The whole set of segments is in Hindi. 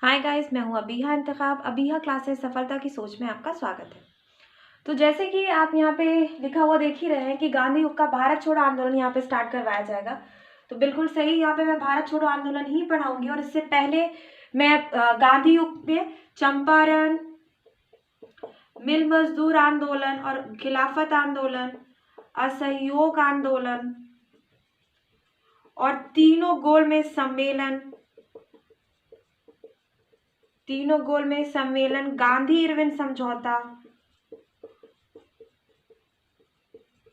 हाय गाइस, मैं हूँ अबीहा इंतखाब। अबीहा क्लासेस सफलता की सोच में आपका स्वागत है। तो जैसे कि आप यहाँ पे लिखा हुआ देख ही रहे हैं कि गांधी युग का भारत छोड़ो आंदोलन यहाँ पे स्टार्ट करवाया जाएगा। तो बिल्कुल सही, यहाँ पे मैं भारत छोड़ो आंदोलन ही पढ़ाऊंगी। और इससे पहले मैं गांधी युग में चंपारण, मिल मजदूर आंदोलन और खिलाफत आंदोलन, असहयोग आंदोलन और तीनों गोल में सम्मेलन, गांधी इरविन समझौता,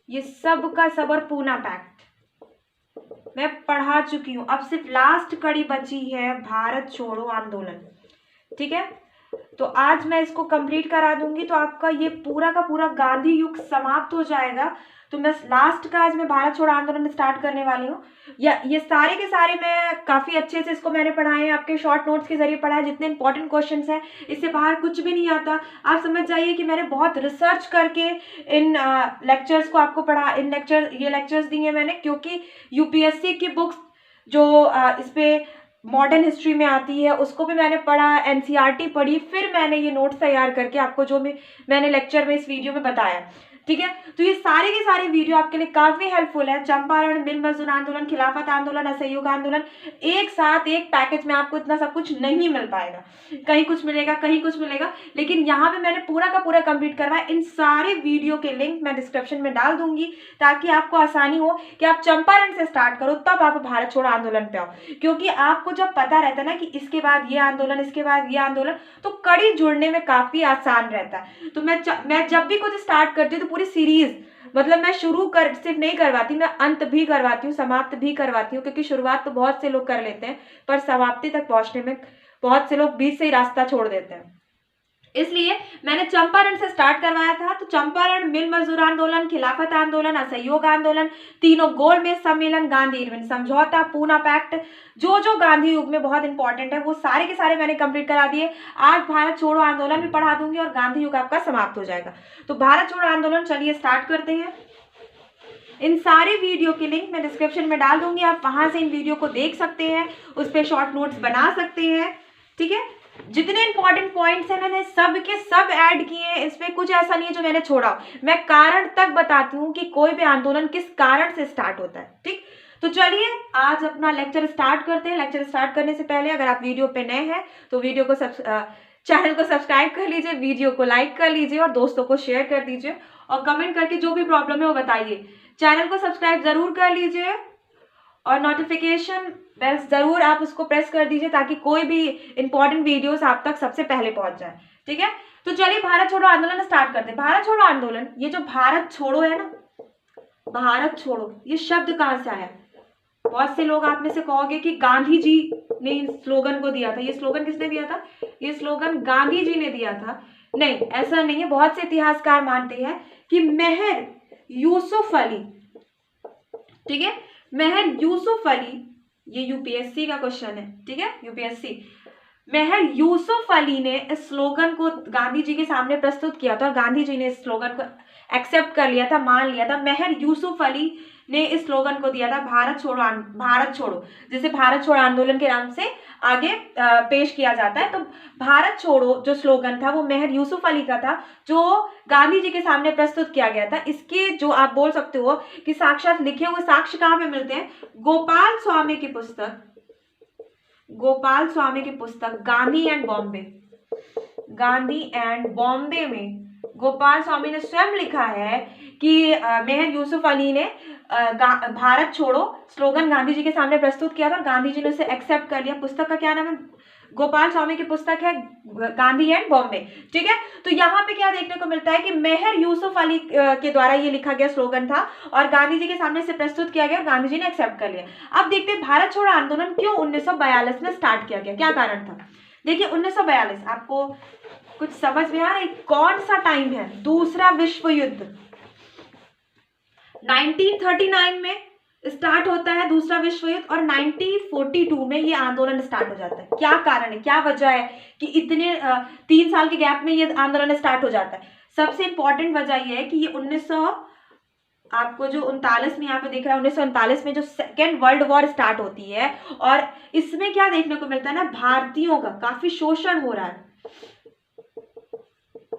ये सब का सब और पूना पैक्ट मैं पढ़ा चुकी हूँ। अब सिर्फ लास्ट कड़ी बची है भारत छोड़ो आंदोलन। ठीक है, तो आज मैं इसको कंप्लीट करा दूंगी तो आपका ये पूरा का पूरा गांधी युग समाप्त हो जाएगा। तो मैं लास्ट का आज मैं भारत छोड़ो आंदोलन स्टार्ट करने वाली हूँ। या ये सारे के सारे मैं काफी अच्छे से इसको मैंने पढ़ाए हैं, आपके शॉर्ट नोट्स के जरिए पढ़ा है। जितने इंपॉर्टेंट क्वेश्चंस हैं इससे बाहर कुछ भी नहीं आता। आप समझ जाइए कि मैंने बहुत रिसर्च करके इन लेक्चर्स को आपको पढ़ा, ये लेक्चर्स दिए मैंने, क्योंकि यूपीएससी की बुक्स जो इस पे मॉडर्न हिस्ट्री में आती है उसको भी मैंने पढ़ा, एनसीईआरटी पढ़ी, फिर मैंने ये नोट्स तैयार करके आपको जो मैंने लेक्चर में इस वीडियो में बताया। ठीक है, तो ये सारे के सारे वीडियो आपके लिए काफी हेल्पफुल है। चंपारण, मिल मजदूर आंदोलन, खिलाफत आंदोलन, असहयोग आंदोलन, एक साथ एक पैकेज में आपको इतना सब कुछ नहीं मिल पाएगा। कहीं कुछ मिलेगा, कहीं कुछ मिलेगा, लेकिन यहाँ पे मैंने पूरा का पूरा कंप्लीट करवाया। इन सारे वीडियो के लिंक मैं डिस्क्रिप्शन में डाल दूंगी ताकि आपको आसानी हो कि आप चंपारण से स्टार्ट करो तब आप भारत छोड़ो आंदोलन पे आओ। क्योंकि आपको जब पता रहता है ना कि इसके बाद ये आंदोलन, इसके बाद ये आंदोलन, तो कड़ी जुड़ने में काफी आसान रहता है। तो मैं जब भी कुछ स्टार्ट करती हूँ तो पूरी सीरीज, मतलब मैं सिर्फ नहीं करवाती, मैं अंत भी करवाती हूँ, समाप्त भी करवाती हूँ। क्योंकि शुरुआत तो बहुत से लोग कर लेते हैं पर समाप्ति तक पहुंचने में बहुत से लोग बीच से ही रास्ता छोड़ देते हैं। इसलिए मैंने चंपारण से स्टार्ट करवाया था। तो चंपारण, मिल मजदूर आंदोलन, खिलाफत आंदोलन, असहयोग आंदोलन, तीनों गोल मेज सम्मेलन, गांधी इरविन समझौता, पूना पैक्ट, जो जो गांधी युग में बहुत इंपॉर्टेंट है वो सारे के सारे मैंने कंप्लीट करा दिए। आज भारत छोड़ो आंदोलन भी पढ़ा दूंगी और गांधी युग आपका समाप्त हो जाएगा। तो भारत छोड़ो आंदोलन चलिए स्टार्ट करते हैं। इन सारे वीडियो के लिंक मैं डिस्क्रिप्शन में डाल दूंगी, आप वहां से इन वीडियो को देख सकते हैं, उस पर शॉर्ट नोट्स बना सकते हैं। ठीक है, जितने इंपॉर्टेंट पॉइंट्स हैं मैंने सब के सब ऐड किए हैं, इसमें कुछ ऐसा नहीं है जो मैंने छोड़ा। मैं कारण तक बताती हूँ कि कोई भी आंदोलन किस कारण से स्टार्ट होता है। ठीक, तो चलिए आज अपना लेक्चर स्टार्ट करते हैं। लेक्चर स्टार्ट करने से पहले अगर आप वीडियो पे नए हैं तो वीडियो को चैनल को सब्सक्राइब कर लीजिए, वीडियो को लाइक कर लीजिए और दोस्तों को शेयर कर दीजिए और कमेंट करके जो भी प्रॉब्लम है वो बताइए। चैनल को सब्सक्राइब जरूर कर लीजिए और नोटिफिकेशन बेल जरूर आप उसको प्रेस कर दीजिए ताकि कोई भी इंपॉर्टेंट वीडियोस आप तक सबसे पहले पहुंच जाए। ठीक है, तो चलिए भारत छोड़ो आंदोलन स्टार्ट करते हैं। भारत छोड़ो आंदोलन, ये जो भारत छोड़ो है ना, भारत छोड़ो, ये शब्द कहाँ से आया? बहुत से लोग आप में से कहोगे कि गांधी जी ने इस स्लोगन को दिया था। ये स्लोगन किसने दिया था? ये स्लोगन गांधी जी ने दिया था। नहीं, ऐसा नहीं है। बहुत से इतिहासकार मानते हैं कि मेहर यूसुफ अली, ठीक है, मेहर यूसुफ अली, ये यूपीएससी का क्वेश्चन है। ठीक है, यूपीएससी, मेहर यूसुफ अली ने इस स्लोगन को गांधी जी के सामने प्रस्तुत किया था और गांधी जी ने इस स्लोगन को एक्सेप्ट कर लिया था, मान लिया था। मेहर यूसुफ अली ने इस स्लोगन को दिया था भारत छोड़ो, जिसे भारत छोड़ो आंदोलन के नाम से आगे पेश किया जाता है। तो भारत छोड़ो जो स्लोगन था वो मेहर यूसुफ अली का था, जो गांधी जी के सामने प्रस्तुत किया गया था। इसके जो आप बोल सकते हो कि साक्षात लिखे हुए साक्ष्य कहाँ पे मिलते हैं? गोपाल स्वामी की पुस्तक, गोपाल स्वामी की पुस्तक गांधी एंड बॉम्बे में गोपाल स्वामी ने स्वयं लिखा है कि मेहर यूसुफ अली ने भारत छोड़ो स्लोगन गांधी जी के सामने प्रस्तुत किया था और गांधी जी ने उसे एक्सेप्ट कर लिया। पुस्तक का क्या नाम है? गोपाल स्वामी की पुस्तक है गांधी एंड बॉम्बे। ठीक है, तो यहाँ पे क्या देखने को मिलता है कि मेहर यूसुफ अली के द्वारा ये लिखा गया स्लोगन था और गांधी जी के सामने से प्रस्तुत किया गया और गांधी जी ने एक्सेप्ट कर लिया। अब देखते हैं भारत छोड़ो आंदोलन क्यों 1942 में स्टार्ट किया गया, क्या कारण था? देखिए 1942 आपको कुछ समझ में आ रहा है? कौन सा टाइम है? दूसरा विश्व युद्ध 1939 में स्टार्ट होता है दूसरा विश्व युद्ध और 1942 में ये आंदोलन स्टार्ट हो जाता है। क्या कारण है, क्या वजह है कि इतने 3 साल के गैप में ये आंदोलन स्टार्ट हो जाता है? सबसे इंपॉर्टेंट वजह यह है कि ये आपको जो 39 में यहाँ पे दिख रहा है, 1939 में जो सेकेंड वर्ल्ड वॉर स्टार्ट होती है, और इसमें क्या देखने को मिलता है ना, भारतीयों का काफी शोषण हो रहा है,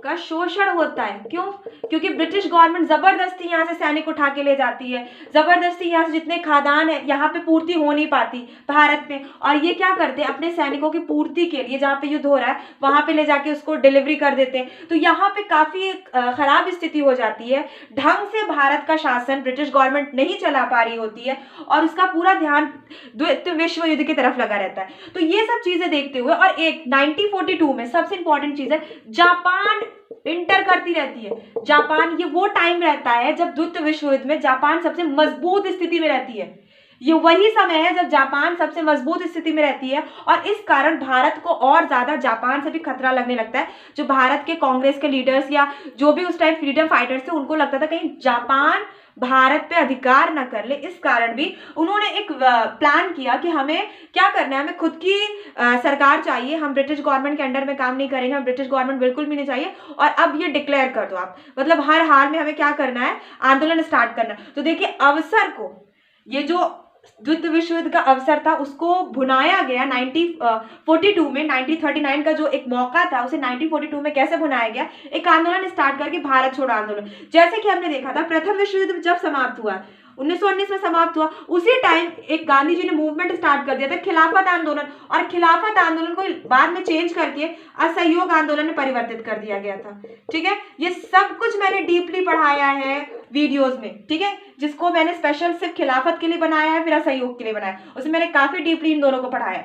का शोषण होता है। क्यों? क्योंकि ब्रिटिश गवर्नमेंट जबरदस्ती यहाँ से सैनिक उठा के ले जाती है, जबरदस्ती यहाँ से जितने खादान है यहाँ पे पूर्ति हो नहीं पाती भारत में, और ये क्या करते हैं, अपने सैनिकों की पूर्ति के लिए जहाँ पे युद्ध हो रहा है वहां पे ले जाके उसको डिलीवरी कर देते हैं। तो यहाँ पे काफी खराब स्थिति हो जाती है, ढंग से भारत का शासन ब्रिटिश गवर्नमेंट नहीं चला पा रही होती है, और उसका पूरा ध्यान द्वितीय विश्व युद्ध की तरफ लगा रहता है। तो ये सब चीजें देखते हुए, और एक 1942 में सबसे इंपॉर्टेंट चीज है, जापान इंटर करती रहती है। जापान, ये वो टाइम रहता है जब द्वितीय विश्व युद्ध में जापान सबसे मजबूत स्थिति में रहती है। ये वही समय है जब जापान सबसे मजबूत स्थिति में रहती है, और इस कारण भारत को और ज्यादा जापान से भी खतरा लगने लगता है। जो भारत के कांग्रेस के लीडर्स या जो भी उस टाइम फ्रीडम फाइटर्स थे, उनको लगता था कहीं जापान भारत पे अधिकार न कर ले। इस कारण भी उन्होंने एक प्लान किया कि हमें क्या करना है, हमें खुद की सरकार चाहिए, हम ब्रिटिश गवर्नमेंट के अंडर में काम नहीं करेंगे, हम ब्रिटिश गवर्नमेंट बिल्कुल भी नहीं चाहिए, और अब ये डिक्लेयर कर दो आप, मतलब हर हाल में हमें क्या करना है, आंदोलन स्टार्ट करना। तो देखिए अवसर को, ये जो द्वितीय विश्व युद्ध का अवसर था उसको भुनाया गया 1942 में। 1939 का जो एक मौका था उसे 1942 में कैसे भुनाया गया, एक आंदोलन स्टार्ट करके, भारत छोड़ो आंदोलन। जैसे कि हमने देखा था प्रथम विश्व युद्ध जब समाप्त हुआ, 1919 में समाप्त हुआ, उसी टाइम एक गांधी जी ने मूवमेंट स्टार्ट कर दिया था, खिलाफत आंदोलन, और खिलाफत आंदोलन को बाद में चेंज करके असहयोग आंदोलन में परिवर्तित कर दिया गया था। ठीक है, ये सब कुछ मैंने डीपली पढ़ाया है वीडियोस में, ठीक है, जिसको मैंने स्पेशल सिर्फ खिलाफत के लिए बनाया है, फिर असहयोग के लिए बनाया, उसमें मैंने काफी डीपली इन दोनों को पढ़ाया।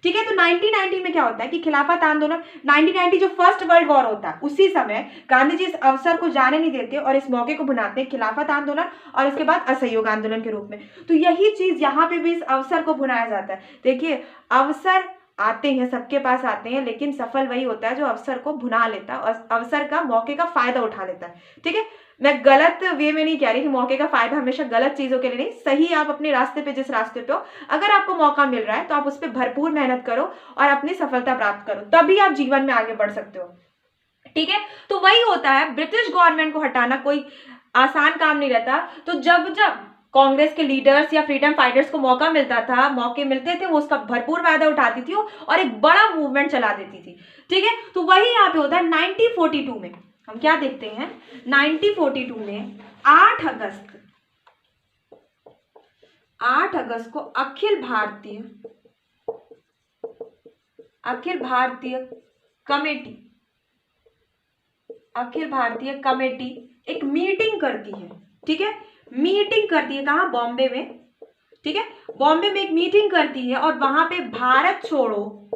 ठीक है, तो 1990 में क्या होता है कि खिलाफत आंदोलन, 1990 जो फर्स्ट वर्ल्ड वॉर होता है, उसी समय गांधी जी इस अवसर को जाने नहीं देते और इस मौके को भुनाते हैं खिलाफत आंदोलन और इसके बाद असहयोग आंदोलन के रूप में। तो यही चीज यहाँ पे भी इस अवसर को भुनाया जाता है। देखिए अवसर आते हैं, सबके पास आते हैं, लेकिन सफल वही होता है जो अवसर को भुना लेता है और अवसर का, मौके का फायदा उठा लेता है। ठीक है, मैं गलत वे में नहीं कह रही कि मौके का फायदा हमेशा गलत चीजों के लिए नहीं, सही आप अपने रास्ते पे, जिस रास्ते पे हो, अगर आपको मौका मिल रहा है तो आप उस पर भरपूर मेहनत करो और अपनी सफलता प्राप्त करो, तभी आप जीवन में आगे बढ़ सकते हो। ठीक है, तो वही होता है, ब्रिटिश गवर्नमेंट को हटाना कोई आसान काम नहीं रहता। तो जब जब कांग्रेस के लीडर्स या फ्रीडम फाइटर्स को मौका मिलता था, मौके मिलते थे, वो उसका भरपूर फायदा उठाती थी और एक बड़ा मूवमेंट चला देती थी। ठीक है, तो वही यहाँ पे होता है 1942 में। हम क्या देखते हैं, 1942 में 8 अगस्त को अखिल भारतीय कमेटी एक मीटिंग करती है। ठीक है, मीटिंग करती है कहाँ, बॉम्बे में। ठीक है, बॉम्बे में एक मीटिंग करती है और वहां पे भारत छोड़ो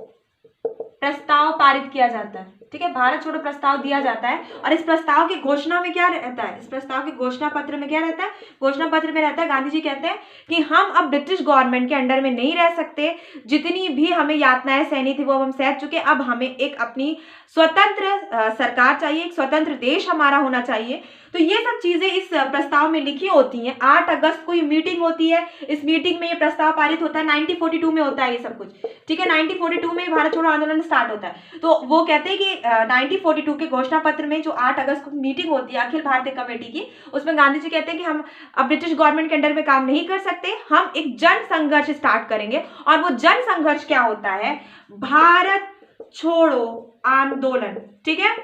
प्रस्ताव पारित किया जाता है। ठीक है, भारत छोड़ो प्रस्ताव दिया जाता है, और इस प्रस्ताव की घोषणा में क्या रहता है, इस प्रस्ताव के घोषणा पत्र में क्या रहता है, घोषणा पत्र में रहता है, गांधी जी कहते हैं कि हम अब ब्रिटिश गवर्नमेंट के अंडर में नहीं रह सकते, जितनी भी हमें यातनाएं सहनी थी वो हम सह चुके, अब हमें एक अपनी स्वतंत्र सरकार चाहिए, एक स्वतंत्र देश हमारा होना चाहिए। तो ये सब चीजें इस प्रस्ताव में लिखी होती हैं। 8 अगस्त को ये मीटिंग होती है, इस मीटिंग में ये प्रस्ताव पारित होता है। 1942 में होता है ये सब कुछ। ठीक है, 1942 में भारत छोड़ो आंदोलन स्टार्ट होता है। तो वो कहते हैं कि 1942 के घोषणा पत्र में जो 8 अगस्त को मीटिंग होती है अखिल भारतीय कमेटी की, उसमें गांधी जी कहते हैं कि हम अब ब्रिटिश गवर्नमेंट के अंडर में काम नहीं कर सकते, हम एक जन संघर्ष स्टार्ट करेंगे। और वो जन संघर्ष क्या होता है, भारत छोड़ो आंदोलन। ठीक है,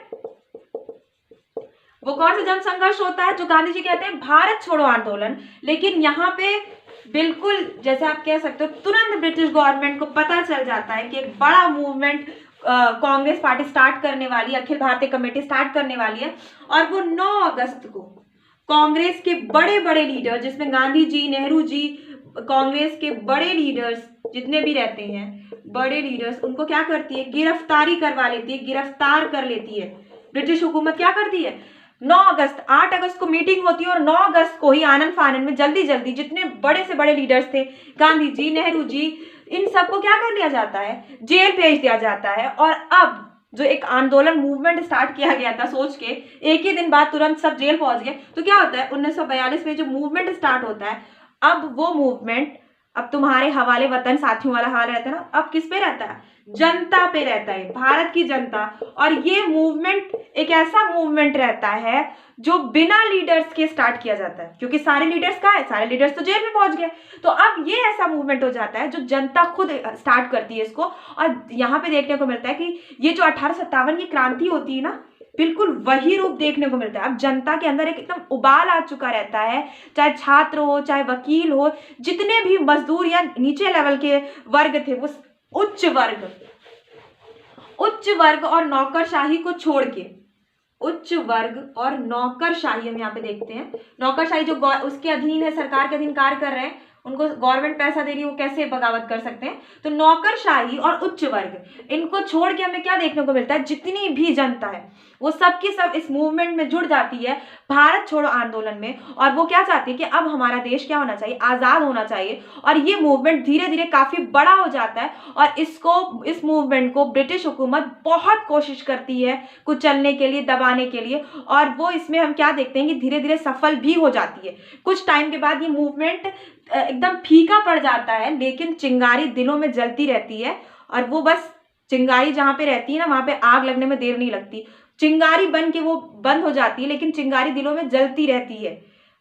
वो कौन सा जन संघर्ष होता है, जो गांधी जी कहते हैं भारत छोड़ो आंदोलन। लेकिन यहाँ पे बिल्कुल जैसे आप कह सकते हो, तुरंत ब्रिटिश गवर्नमेंट को पता चल जाता है कि एक बड़ा मूवमेंट कांग्रेस पार्टी स्टार्ट करने वाली है, अखिल भारतीय कमेटी स्टार्ट करने वाली है। और वो 9 अगस्त को कांग्रेस के बड़े बड़े लीडर, जिसमें गांधी जी, नेहरू जी, कांग्रेस के बड़े लीडर्स जितने भी रहते हैं, बड़े लीडर्स, उनको क्या करती है, गिरफ्तारी करवा लेती है, गिरफ्तार कर लेती है। ब्रिटिश हुकूमत क्या करती है, 9 अगस्त, 8 अगस्त को मीटिंग होती है और 9 अगस्त को ही आनंद फानन में जल्दी जल्दी जितने बड़े से बड़े लीडर्स थे, गांधी जी, नेहरू जी, इन सबको क्या कर लिया जाता है, जेल भेज दिया जाता है। और अब जो एक आंदोलन मूवमेंट स्टार्ट किया गया था सोच के, एक ही दिन बाद तुरंत सब जेल पहुंच गए। तो क्या होता है, 1942 में जो मूवमेंट स्टार्ट होता है, अब वो मूवमेंट अब तुम्हारे हवाले वतन साथियों वाला हाल रहता है ना, अब किस पे रहता है, जनता पे रहता है, भारत की जनता। और ये मूवमेंट एक ऐसा मूवमेंट रहता है जो बिना लीडर्स के स्टार्ट किया जाता है, क्योंकि सारे लीडर्स कहाँ है, सारे लीडर्स तो जेल में पहुंच गए। तो अब ये ऐसा मूवमेंट हो जाता है जो जनता खुद स्टार्ट करती है इसको। और यहाँ पे देखने को मिलता है कि ये जो 1857 की क्रांति होती है ना, बिल्कुल वही रूप देखने को मिलता है। अब जनता के अंदर एक एकदम उबाल आ चुका रहता है, चाहे छात्र हो, चाहे वकील हो, जितने भी मजदूर या नीचे लेवल के वर्ग थे, वो उच्च वर्ग और नौकरशाही को छोड़ के, उच्च वर्ग और नौकरशाही हम यहाँ पे देखते हैं। नौकरशाही जो उसके अधीन है, सरकार के अधीन कार्य कर रहे हैं, उनको गवर्नमेंट पैसा दे रही है, वो कैसे बगावत कर सकते हैं। तो नौकरशाही और उच्च वर्ग, इनको छोड़ के हमें क्या देखने को मिलता है, जितनी भी जनता है वो सब की सब इस मूवमेंट में जुड़ जाती है, भारत छोड़ो आंदोलन में। और वो क्या चाहती है कि अब हमारा देश क्या होना चाहिए, आजाद होना चाहिए। और ये मूवमेंट धीरे धीरे काफी बड़ा हो जाता है और इस मूवमेंट को ब्रिटिश हुकूमत बहुत कोशिश करती है कुचलने के लिए, दबाने के लिए। और वो इसमें हम क्या देखते हैं कि धीरे धीरे सफल भी हो जाती है। कुछ टाइम के बाद ये मूवमेंट एकदम फीका पड़ जाता है, लेकिन चिंगारी दिलों में जलती रहती है। और वो बस चिंगारी जहाँ पे रहती है ना, वहां पे आग लगने में देर नहीं लगती। चिंगारी बन के वो बंद हो जाती है, लेकिन चिंगारी दिलों में जलती रहती है।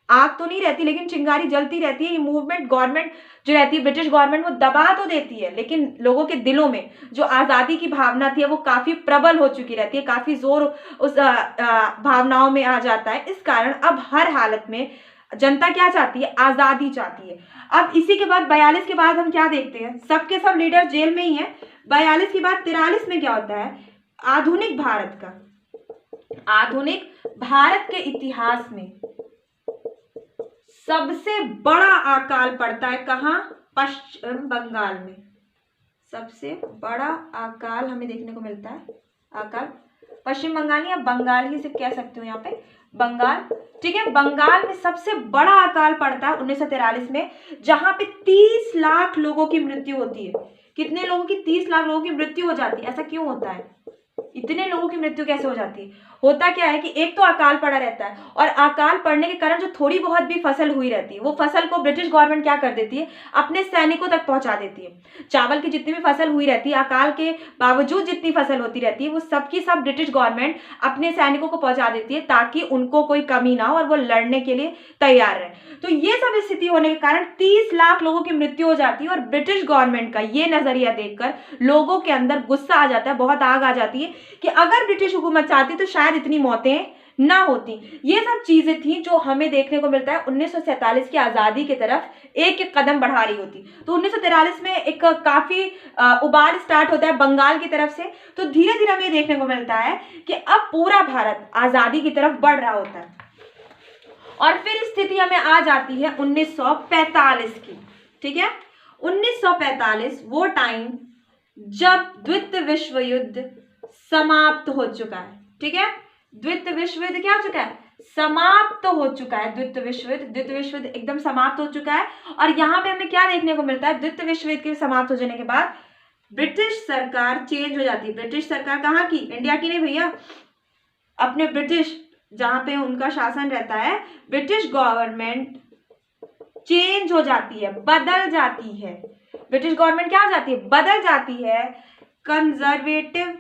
आग तो नहीं रहती, लेकिन चिंगारी जलती रहती है। ये मूवमेंट गवर्नमेंट जो रहती है, ब्रिटिश गवर्नमेंट, वो दबा तो देती है, लेकिन लोगों के दिलों में जो आज़ादी की भावना थी वो काफ़ी प्रबल हो चुकी रहती है, काफ़ी जोर उस भावनाओं में आ जाता है। इस कारण अब हर हालत में जनता क्या चाहती है, आज़ादी चाहती है। अब इसी के बाद 42 के बाद हम क्या देखते हैं, सबके सब लीडर जेल में ही हैं। 42 के बाद 43 में क्या होता है, आधुनिक भारत के इतिहास में सबसे बड़ा अकाल पड़ता है। कहाँ, पश्चिम बंगाल में सबसे बड़ा अकाल हमें देखने को मिलता है। अकाल पश्चिम बंगाल या बंगाल ही सिर्फ कह सकते हो यहाँ पे, बंगाल, ठीक है। बंगाल में सबसे बड़ा अकाल पड़ता है 1943 में, जहां पे 30 लाख लोगों की मृत्यु होती है। कितने लोगों की, 30 लाख लोगों की मृत्यु हो जाती है। ऐसा क्यों होता है, इतने लोगों की मृत्यु कैसे हो जाती है? होता क्या है कि एक तो अकाल पड़ा रहता है, और अकाल पड़ने के कारण जो थोड़ी बहुत भी फसल हुई रहती है, वो फसल को ब्रिटिश गवर्नमेंट क्या कर देती है, अपने सैनिकों तक पहुंचा देती है। चावल की जितनी भी फसल हुई रहती है, अकाल के बावजूद जितनी फसल होती रहती है, वो सबकी सब ब्रिटिश गवर्नमेंट अपने सैनिकों को पहुंचा देती है, ताकि उनको कोई कमी ना हो और वो लड़ने के लिए तैयार रहे। तो ये सब स्थिति होने के कारण 30 लाख लोगों की मृत्यु हो जाती है। और ब्रिटिश गवर्नमेंट का ये नजरिया देखकर लोगों के अंदर गुस्सा आ जाता है, बहुत आग आ जाती है कि अगर ब्रिटिश हुकूमत चाहती तो शायद इतनी मौतें ना होती। ये सब चीजें थी जो हमें देखने को मिलता है 1947 की आजादी की तरफ एक एक कदम बढ़ा रही होती। तो 1943 में एक काफी उबाल स्टार्ट होता है बंगाल की तरफ से। तो धीरे धीरे हमें देखने को मिलता है कि अब पूरा भारत आजादी की तरफ बढ़ रहा होता है। और फिर स्थिति हमें आ जाती है 1945 की, ठीक है। 1945 वो टाइम जब द्वितीय विश्व युद्ध समाप्त हो चुका है, ठीक है। द्वितीय विश्व युद्ध क्या हो चुका है, समाप्त हो चुका है। द्वितीय विश्व युद्ध एकदम समाप्त हो चुका है। और यहाँ पे हमें क्या देखने को मिलता है, द्वितीय विश्व युद्ध के समाप्त हो जाने के बाद ब्रिटिश सरकार चेंज हो जाती है। ब्रिटिश सरकार कहाँ की, इंडिया की नहीं भैया, अपने ब्रिटिश जहां पे उनका शासन रहता है, ब्रिटिश गवर्नमेंट चेंज हो जाती है, बदल जाती है। ब्रिटिश गवर्नमेंट क्या हो जाती है, बदल जाती है। कंजर्वेटिव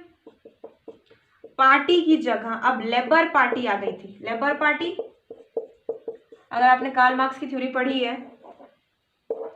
पार्टी की जगह अब लेबर पार्टी आ गई थी। लेबर पार्टी, अगर आपने कार्ल मार्क्स की थ्योरी पढ़ी है,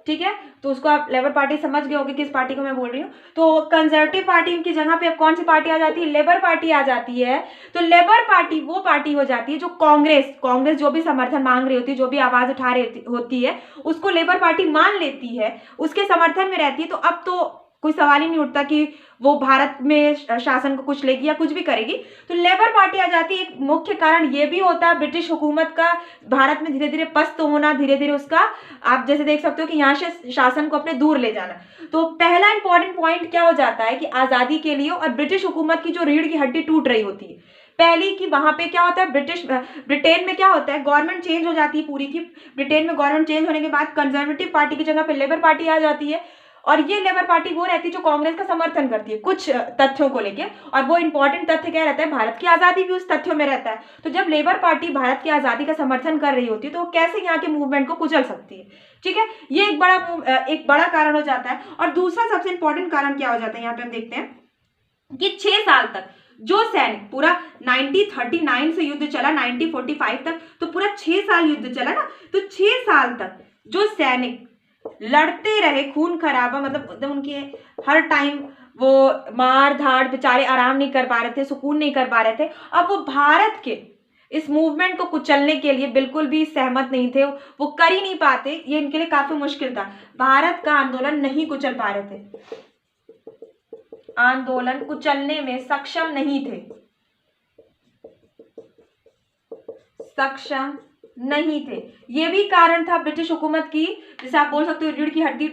ठीक है, तो उसको आप लेबर पार्टी समझ गए होंगे किस पार्टी को मैं बोल रही हूँ। तो कंजर्वेटिव पार्टी की जगह पे अब कौन सी पार्टी आ जाती है, लेबर पार्टी आ जाती है। तो लेबर पार्टी वो पार्टी हो जाती है जो कांग्रेस जो भी समर्थन मांग रही होती है, जो भी आवाज उठा रही होती है, उसको लेबर पार्टी मान लेती है, उसके समर्थन में रहती है। तो अब तो कोई सवाल ही नहीं उठता कि वो भारत में शासन को कुछ लेगी या कुछ भी करेगी। तो लेबर पार्टी आ जाती है। एक मुख्य कारण ये भी होता है ब्रिटिश हुकूमत का भारत में धीरे धीरे पस्त होना, धीरे धीरे उसका आप जैसे देख सकते हो कि यहाँ से शासन को अपने दूर ले जाना। तो पहला इंपॉर्टेंट पॉइंट क्या हो जाता है कि आज़ादी के लिए और ब्रिटिश हुकूमत की जो रीढ़ की हड्डी टूट रही होती है। पहली कि वहां पे क्या होता है, ब्रिटेन में क्या होता है, गवर्नमेंट चेंज हो जाती है पूरी की। ब्रिटेन में गवर्नमेंट चेंज होने के बाद कंजर्वेटिव पार्टी की जगह पे लेबर पार्टी आ जाती है। और ये लेबर पार्टी वो रहती है जो कांग्रेस का समर्थन करती है कुछ तथ्यों को लेके, और वो इंपॉर्टेंट तथ्य क्या रहता है, भारत की आजादी भी उस तथ्यों में रहता है। तो जब लेबर पार्टी भारत की आजादी का समर्थन कर रही होती है तो वो कैसे यहाँ के मूवमेंट को कुचल सकती है। ठीक है, ये एक बड़ा कारण हो जाता है। और दूसरा सबसे इंपॉर्टेंट कारण क्या हो जाता है, यहाँ पे हम देखते हैं कि 6 साल तक जो सैनिक, पूरा 1939 से युद्ध चला 1945 तक, तो पूरा 6 साल युद्ध चला ना, तो 6 साल तक जो सैनिक लड़ते रहे, खून खराबा, मतलब एकदम उनके हर टाइम वो मार धाड़, बेचारे आराम नहीं कर पा रहे थे, सुकून नहीं कर पा रहे थे। अब वो भारत के इस मूवमेंट को कुचलने के लिए बिल्कुल भी सहमत नहीं थे, वो कर ही नहीं पाते, ये इनके लिए काफी मुश्किल था। भारत का आंदोलन नहीं कुचल पा रहे थे, आंदोलन कुचलने में सक्षम नहीं थे, सक्षम नहीं थे। ये भी कारण था ब्रिटिश हुकूमत की, जैसे आप बोल सकते हो रीढ़ की हड्डी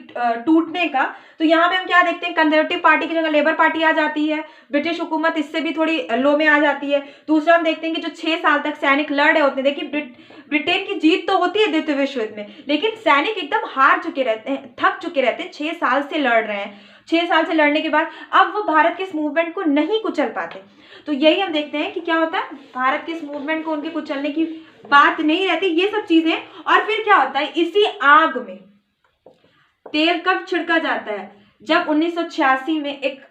टूटने का। तो यहाँ पे हम क्या देखते हैं, कंजर्वेटिव पार्टी की जगह लेबर पार्टी आ जाती है, ब्रिटिश हुकूमत इससे भी थोड़ी लो में आ जाती है। दूसरा हम देखते हैं कि जो 6 साल तक सैनिक लड़ रहे होते हैं, देखिए ब्रिटेन की जीत तो होती है द्वितीय विश्व युद्ध में, लेकिन सैनिक एकदम हार चुके रहते हैं, थक चुके रहते हैं, 6 साल से लड़ रहे हैं। 6 साल से लड़ने के बाद अब वो भारत के इस मूवमेंट को नहीं कुचल पाते। तो यही हम देखते हैं कि क्या होता है, भारत के इस मूवमेंट को उनके कुचलने की बात नहीं रहती, ये सब चीजें। और फिर क्या होता है, इसी आग में तेल कब छिड़का जाता है, जब 1986 में एक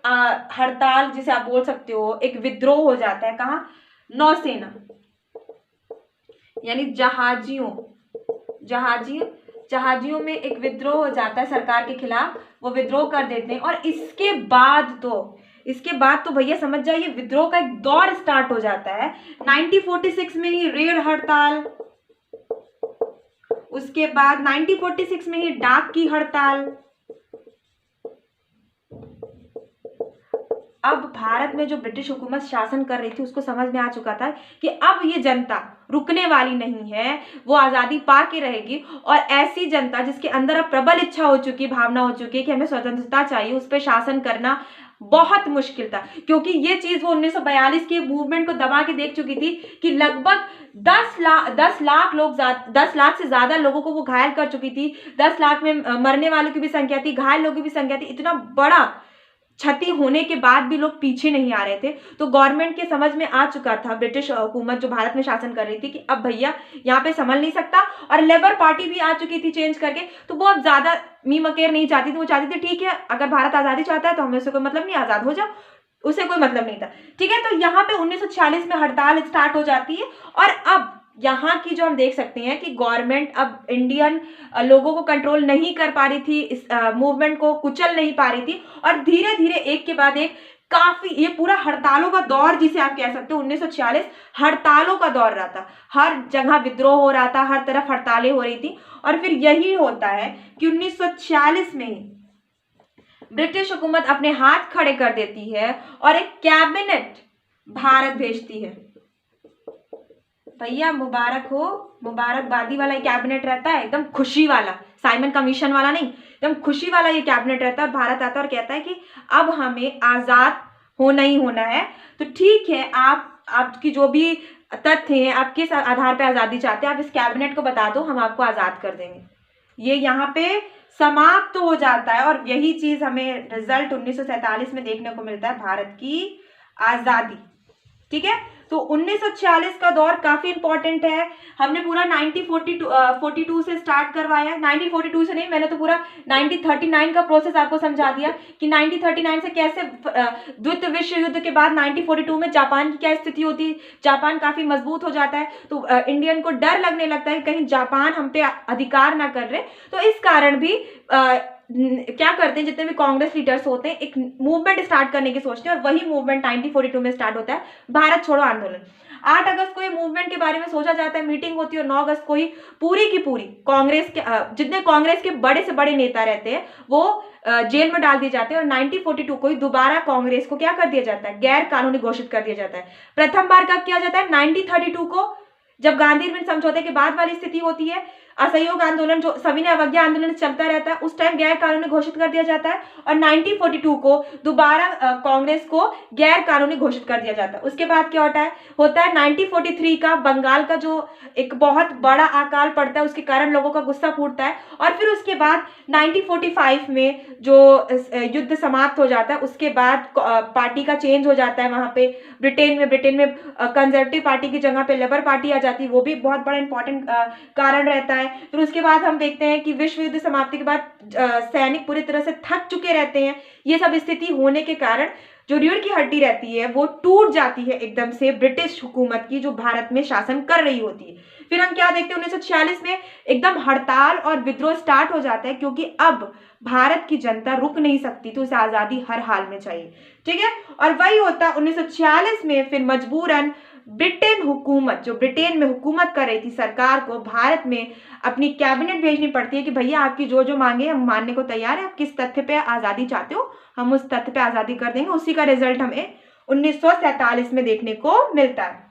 हड़ताल, जिसे आप बोल सकते हो एक विद्रोह हो जाता है। कहाँ, नौसेना, यानी जहाजियों में एक विद्रोह हो जाता है सरकार के खिलाफ, वो विद्रोह कर देते हैं। और इसके बाद तो भैया समझ जाइए विद्रोह का एक दौर स्टार्ट हो जाता है। 1946 में ही रेड हड़ताल, उसके बाद 1946 में ही डाक की हड़ताल। अब भारत में जो ब्रिटिश हुकूमत शासन कर रही थी उसको समझ में आ चुका था कि अब ये जनता रुकने वाली नहीं है, वो आज़ादी पा के रहेगी। और ऐसी जनता जिसके अंदर अब प्रबल इच्छा हो चुकी, भावना हो चुकी है कि हमें स्वतंत्रता चाहिए, उस पर शासन करना बहुत मुश्किल था। क्योंकि ये चीज़ वो 1942 के मूवमेंट को दबा के देख चुकी थी कि लगभग 10 लाख से ज़्यादा लोगों को वो घायल कर चुकी थी। 10 लाख में मरने वालों की भी संख्या थी, घायल लोगों की भी संख्या थी। इतना बड़ा क्षति होने के बाद भी लोग पीछे नहीं आ रहे थे। तो गवर्नमेंट के समझ में आ चुका था, ब्रिटिश हुकूमत जो भारत में शासन कर रही थी, कि अब भैया यहाँ पे संभल नहीं सकता। और लेबर पार्टी भी आ चुकी थी चेंज करके, तो वो अब ज्यादा मी मकेर नहीं चाहती थी। वो चाहती थी ठीक है, अगर भारत आजादी चाहता है तो हमें उससे कोई मतलब नहीं, आजाद हो जाओ, उसे कोई मतलब नहीं था। ठीक है, तो यहाँ पे 1946 में हड़ताल स्टार्ट हो जाती है। और अब यहाँ की जो हम देख सकते हैं कि गवर्नमेंट अब इंडियन लोगों को कंट्रोल नहीं कर पा रही थी, इस मूवमेंट को कुचल नहीं पा रही थी। और धीरे धीरे एक के बाद एक काफी, ये पूरा हड़तालों का दौर जिसे आप कह सकते हो, 1946 हड़तालों का दौर रहा था। हर जगह विद्रोह हो रहा था, हर तरफ हड़तालें हो रही थी। और फिर यही होता है कि 1946 में ही ब्रिटिश हुकूमत अपने हाथ खड़े कर देती है और एक कैबिनेट भारत भेजती है। भैया मुबारक हो, मुबारकबादी वाला ये कैबिनेट रहता है, एकदम खुशी वाला, साइमन कमीशन वाला नहीं, एकदम खुशी वाला ये कैबिनेट रहता है। भारत आता है और कहता है कि अब हमें आज़ाद होना ही होना है। तो ठीक है, आपकी जो भी तथ्य हैं, आप किस आधार पे आज़ादी चाहते हैं, आप इस कैबिनेट को बता दो, हम आपको आज़ाद कर देंगे। ये यहाँ पे समाप्त हो जाता है। और यही चीज़ हमें रिजल्ट 1947 में देखने को मिलता है, भारत की आज़ादी। ठीक है, तो 1946 का दौर काफी इंपॉर्टेंट है। हमने पूरा 1942 से स्टार्ट करवाया, 1942 से नहीं, मैंने तो पूरा 1939 का प्रोसेस आपको समझा दिया कि 1939 से कैसे द्वितीय विश्व युद्ध के बाद 1942 में जापान की क्या स्थिति होती है। जापान काफी मजबूत हो जाता है, तो इंडियन को डर लगने लगता है कहीं जापान हम पे अधिकार ना कर रहे। तो इस कारण भी क्या करते हैं, जितने भी कांग्रेस लीडर्स होते हैं, एक मूवमेंट स्टार्ट करने की सोचते हैं। और वही मूवमेंट 1942 में स्टार्ट होता है, भारत छोड़ो आंदोलन। 8 अगस्त को ये मूवमेंट के बारे में सोचा जाता है, मीटिंग होती है। और 9 अगस्त को ही पूरी की पूरी कांग्रेस के जितने कांग्रेस के बड़े से बड़े नेता रहते हैं वो जेल में डाल दिए जाते हैं। और 1942 को ही दोबारा कांग्रेस को क्या कर दिया जाता है, गैर कानूनी घोषित कर दिया जाता है। प्रथम बार कब किया जाता है, 1932 को, जब गांधी समझौते के बाद वाली स्थिति होती है। असहयोग आंदोलन जो सविनय अवज्ञा आंदोलन चलता रहता है, उस टाइम गैर कानूनी घोषित कर दिया जाता है और 1942 को दोबारा कांग्रेस को गैर कानूनी घोषित कर दिया जाता है। उसके बाद क्या होता है 1943 का बंगाल का जो एक बहुत बड़ा अकाल पड़ता है, उसके कारण लोगों का गुस्सा फूटता है और फिर उसके बाद 1945 में जो युद्ध समाप्त हो जाता है, उसके बाद पार्टी का चेंज हो जाता है वहां पे ब्रिटेन में कंजर्वेटिव पार्टी की जगह पे लेबर पार्टी आ जाती है, वो भी बहुत बड़ा इंपॉर्टेंट कारण रहता है। फिर उसके बाद हम देखते हैं कि विश्व युद्ध समाप्ति के बाद सैनिक पूरी तरह से थक चुके रहते हैं। ये सब स्थिति होने के कारण जो रीढ़ की हड्डी रहती है वो टूट जाती है एकदम से ब्रिटिश हुकूमत की, जो भारत में शासन कर रही होती है। फिर हम क्या देखते हैं 1946 में एकदम हड़ताल और विद्रोह स्टार्ट हो जाता है, क्योंकि अब भारत की जनता रुक नहीं सकती, तो उसे आजादी हर हाल में चाहिए। ठीक है, और वही होता है 1946 में फिर मजबूरन ब्रिटेन हुकूमत, जो ब्रिटेन में हुकूमत कर रही थी, सरकार को भारत में अपनी कैबिनेट भेजनी पड़ती है कि भैया आपकी जो जो मांगे हम मानने को तैयार है, आप किस तथ्य पे आजादी चाहते हो, हम उस तथ्य पे आजादी कर देंगे। उसी का रिजल्ट हमें 1947 में देखने को मिलता है।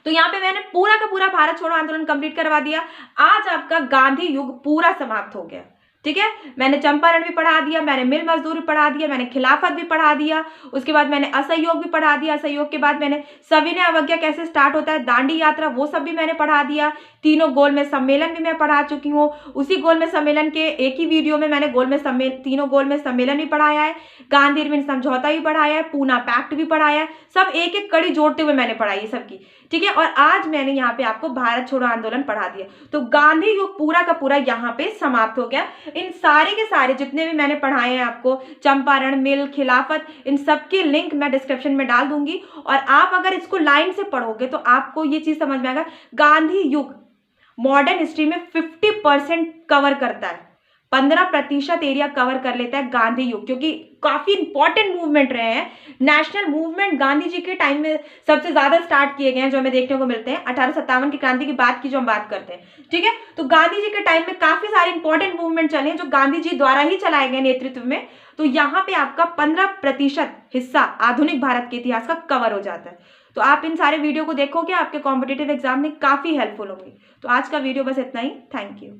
तो यहाँ पे मैंने पूरा का पूरा भारत छोड़ो आंदोलन कंप्लीट करवा दिया। आज आपका गांधी युग पूरा समाप्त हो गया। ठीक है, मैंने चंपारण भी पढ़ा दिया, मैंने मिल मजदूर भी पढ़ा दिया, मैंने खिलाफत भी पढ़ा दिया, उसके बाद मैंने असहयोग भी पढ़ा दिया, असहयोग के बाद मैंने सविनय अवज्ञा कैसे स्टार्ट होता है, दांडी यात्रा, वो सब भी मैंने पढ़ा दिया। तीनों गोलमेज सम्मेलन भी मैं पढ़ा चुकी हूँ। उसी गोलमेज सम्मेलन के एक ही वीडियो में मैंने तीनों गोलमेज सम्मेलन भी पढ़ाया है, गांधी इरविन समझौता भी पढ़ाया है, पूना पैक्ट भी पढ़ाया है, सब एक एक कड़ी जोड़ते हुए मैंने पढ़ाई सबकी। ठीक है, और आज मैंने यहाँ पे आपको भारत छोड़ो आंदोलन पढ़ा दिया। तो गांधी युग पूरा का पूरा यहाँ पे समाप्त हो गया। इन सारे के सारे जितने भी मैंने पढ़ाए हैं आपको, चंपारण, मिल, खिलाफत, इन सब की लिंक मैं डिस्क्रिप्शन में डाल दूंगी। और आप अगर इसको लाइन से पढ़ोगे तो आपको ये चीज समझ में आएगा, गांधी युग मॉडर्न हिस्ट्री में 50% कवर करता है, 15% एरिया कवर कर लेता है गांधी युग, क्योंकि काफी इंपॉर्टेंट मूवमेंट रहे हैं। नेशनल मूवमेंट गांधी जी के टाइम में सबसे ज्यादा स्टार्ट किए गए हैं, जो हमें देखने को मिलते हैं 1857 की क्रांति की बात की जो हम बात करते हैं। ठीक है, तो गांधी जी के टाइम में काफी सारे इंपॉर्टेंट मूवमेंट चले हैं जो गांधी जी द्वारा ही चलाए गए नेतृत्व में। तो यहाँ पे आपका 15% हिस्सा आधुनिक भारत के इतिहास का कवर हो जाता है। तो आप इन सारे वीडियो को देखोगे, आपके कॉम्पिटिटिव एग्जाम में काफी हेल्पफुल होंगे। तो आज का वीडियो बस इतना ही। Thank you.